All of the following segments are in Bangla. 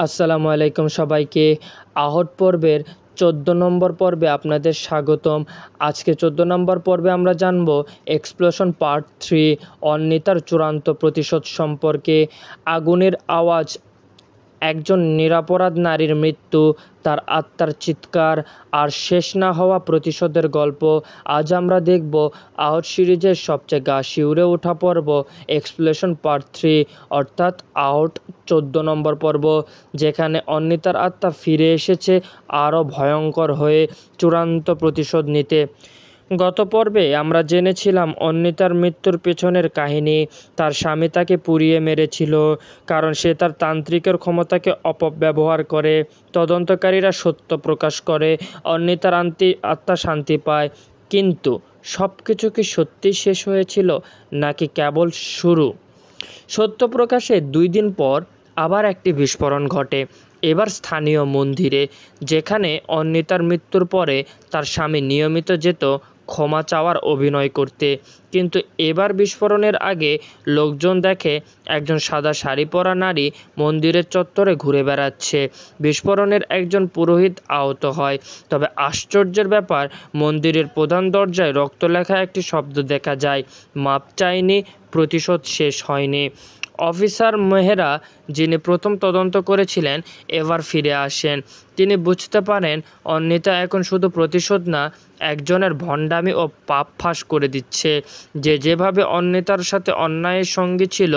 আসসালামু আলাইকুম সবাইকে। আহট পর্বের ১৪ নম্বর পর্বে আপনাদের স্বাগতম। আজকে ১৪ নম্বর পর্বে আমরা জানব এক্সপ্লোশন পার্ট 3 অন্বিতার চূড়ান্ত প্রতিশোধ সম্পর্কে। আগুনের আওয়াজ, একজন নিরপরাধ নারীর মৃত্যু, তার আত্মার চিৎকার আর শেষ না হওয়া প্রতিশোধের গল্প। আজ আমরা দেখব আহট সিরিজের সবচেয়ে গা শিউরে ওঠা পর্ব এক্সপ্লোশন পার্ট 3 অর্থাৎ আহট ১৪ নম্বর পর্ব, যেখানে অন্বিতার আত্মা ফিরে এসেছে আরও ভয়ঙ্কর হয়ে চূড়ান্ত প্রতিশোধ নিতে। গত পর্বে আমরা জেনেছিলাম অন্বিতার মৃত্যুর পেছনের কাহিনী। তার স্বামী তাকে পুড়িয়ে মেরেছিল কারণ সে তার তান্ত্রিকের ক্ষমতাকে অপব্যবহার করে। তদন্তকারীরা সত্য প্রকাশ করে, অন্বিতার আত্মা শান্তি পায়। কিন্তু সব কিছু কি সত্যিই শেষ হয়েছিল নাকি কেবল শুরু? সত্য প্রকাশের ২ দিন পর আবার একটি বিস্ফোরণ ঘটে, এবার স্থানীয় মন্দিরে, যেখানে অন্বিতার মৃত্যুর পরে তার স্বামী নিয়মিত যেত ক্ষমা চাওয়ার অভিনয় করতে। কিন্তু এবার বিস্ফোরণের আগে লোকজন দেখে একজন সাদা শাড়ি পরা নারী মন্দিরের চত্বরে ঘুরে বেড়াচ্ছে। বিস্ফোরণের একজন পুরোহিত আহত হয়, তবে আশ্চর্যের ব্যাপার, মন্দিরের প্রধান দরজায় রক্তলেখা একটি শব্দ দেখা যায়, মাপ চাইনি, প্রতিশোধ শেষ হয়নি। অফিসার মেহরা, যিনি প্রথম তদন্ত করেছিলেন, এবার ফিরে আসেন। তিনি বুঝতে পারেন অন্বিতা এখন শুধু প্রতিশোধ না, একজনের ভণ্ডামি ও পাপ ফাঁস করে দিচ্ছে। যেভাবে অন্বিতার সাথে অন্যায়ের সঙ্গী ছিল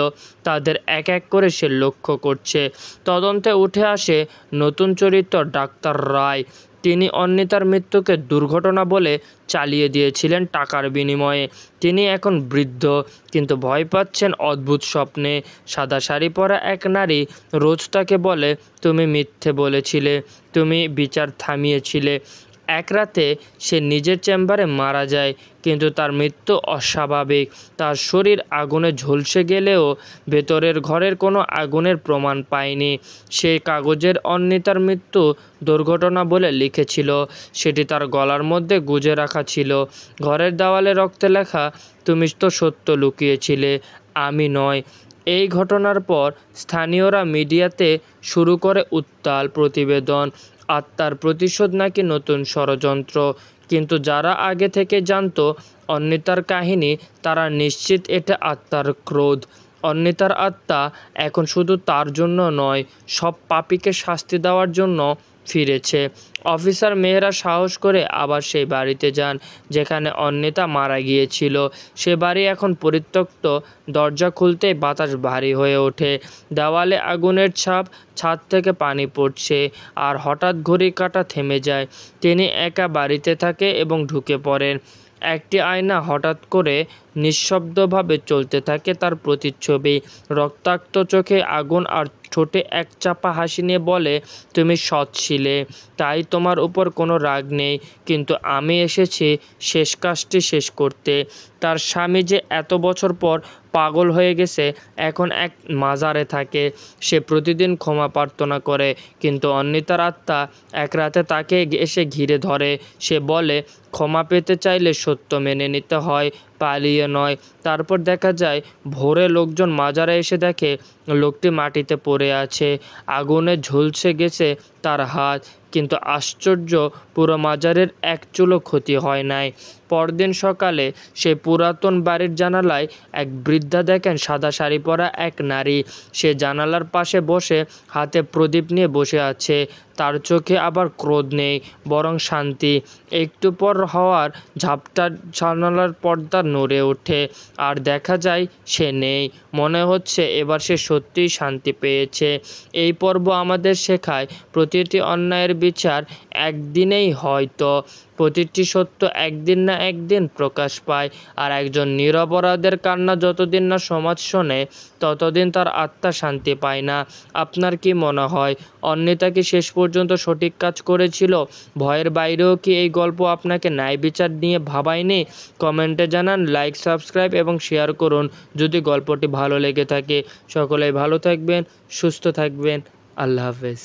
তাদের এক এক করে সে লক্ষ্য করছে। তদন্তে উঠে আসে নতুন চরিত্র ডাক্তার রায়। তিনি অন্বিতার মৃত্যুকে দুর্ঘটনা বলে চালিয়ে দিয়েছিলেন টাকার বিনিময়ে। তিনি এখন বৃদ্ধ, কিন্তু ভয় পাচ্ছেন অদ্ভুত স্বপ্নে। সাদা শাড়ি পরা এক নারী রোজ তাকে বলে, তুমি মিথ্যে বলেছিলে, তুমি বিচার থামিয়েছিলে। এক রাতে সে নিজের চেম্বারে মারা যায়, কিন্তু তার মৃত্যু অস্বাভাবিক। তার শরীর আগুনে ঝলসে গেলেও ভেতরের ঘরের কোনো আগুনের প্রমাণ পায়নি। সে কাগজের অন্বিতার মৃত্যু দুর্ঘটনা বলে লিখেছিল, সেটি তার গলার মধ্যে গুজে রাখা ছিল। ঘরের দেওয়ালে রক্তে লেখা, তুমি তো সত্য লুকিয়েছিলে, আমি নয়। এই ঘটনার পর স্থানীয়রা মিডিয়াতে শুরু করে উত্তাল প্রতিবেদন, আত্মার প্রতিশোধ নাকি নতুন ষড়যন্ত্র। কিন্তু যারা আগে থেকে জানতো অন্বিতার কাহিনী, তারা নিশ্চিত এটা আত্মার ক্রোধ। অন্বিতার আত্মা এখন শুধু তার জন্য নয়, সব পাপীকে শাস্তি দেওয়ার জন্য ফিরেছে। অফিসার মেহরা সাহস করে আবার সেই বাড়িতে যান যেখানে অন্বিতা মারা গিয়েছিল। সে বাড়ি এখন পরিত্যক্ত, দরজা খুলতেই বাতাস ভারী হয়ে ওঠে। দেওয়ালে আগুনের ছাপ, ছাদ থেকে পানি পড়ছে, আর হঠাৎ ঘড়ির কাঁটা থেমে যায়। তিনি একা বাড়িতে থাকে এবং ঢুকে পড়েন। একটি আয়না হঠাৎ করে নিঃশব্দভাবে চলতে থাকে, তার প্রতিচ্ছবি, রক্তাক্ত চোখে আগুন আর ঠোঁটে এক চাপা হাসি নিয়ে বলে, তুমি সৎ ছিলে, তাই তোমার উপর কোনো রাগ নেই, কিন্তু আমি এসেছি শেষ কাজটি শেষ করতে। তার স্বামী যে এত বছর পর পাগল হয়ে গেছে, এখন এক মাজারে থাকে। সে প্রতিদিন ক্ষমা প্রার্থনা করে, কিন্তু অন্বিতার আত্মা এক রাতে তাকে এসে ঘিরে ধরে। সে বলে, ক্ষমা পেতে চাইলে সত্য মেনে নিতে হয়, পালিয়ে নয়। তারপর দেখা যায় ভোরে লোকজন মাজারে এসে দেখে লোকটি মাটিতে পড়ে আছে, আগুনে ঝলসে গেছে তার হাত, কিন্তু আশ্চর্য, পুরো মাজারের এক চুলও ক্ষতি হয় নাই। পরদিন সকালে সেই পুরাতন বাড়ির জানালায় এক বৃদ্ধা দেখেন সাদা শাড়ি পরা এক নারী। সে জানালার পাশে বসে হাতে প্রদীপ নিয়ে বসে আছে। তার চোখে আবার ক্রোধ নেই, বরং শান্তি। একটু পর হওয়ার ঝাপটা জানালার পর্দা নড়ে ওঠে, আর দেখা যায় সে নেই। মনে হচ্ছে এবার সে সত্যিই শান্তি পেয়েছে। এই পর্ব আমাদের শেখায় প্রতিটি অন্যায়ের বিচার একদিনেই হয়তো, প্রতিটি সত্য একদিন না একদিন প্রকাশ পায়, আর একজন নিরপরাধের কান্না যতদিন না সমাজ শোনে ততদিন তার আত্মা শান্তি পায় না। আপনার কি মনে হয় অন্বিতা কি শেষ পর্যন্ত সঠিক কাজ করেছিল? ভয়ের বাইরেও কি এই গল্প আপনাকে ন্যায় বিচার নিয়ে ভাবায়নি? কমেন্টে জানান, লাইক, সাবস্ক্রাইব এবং শেয়ার করুন যদি গল্পটি ভালো লেগে থাকে। সকলেই ভালো থাকবেন, সুস্থ থাকবেন। আল্লাহ হাফেজ।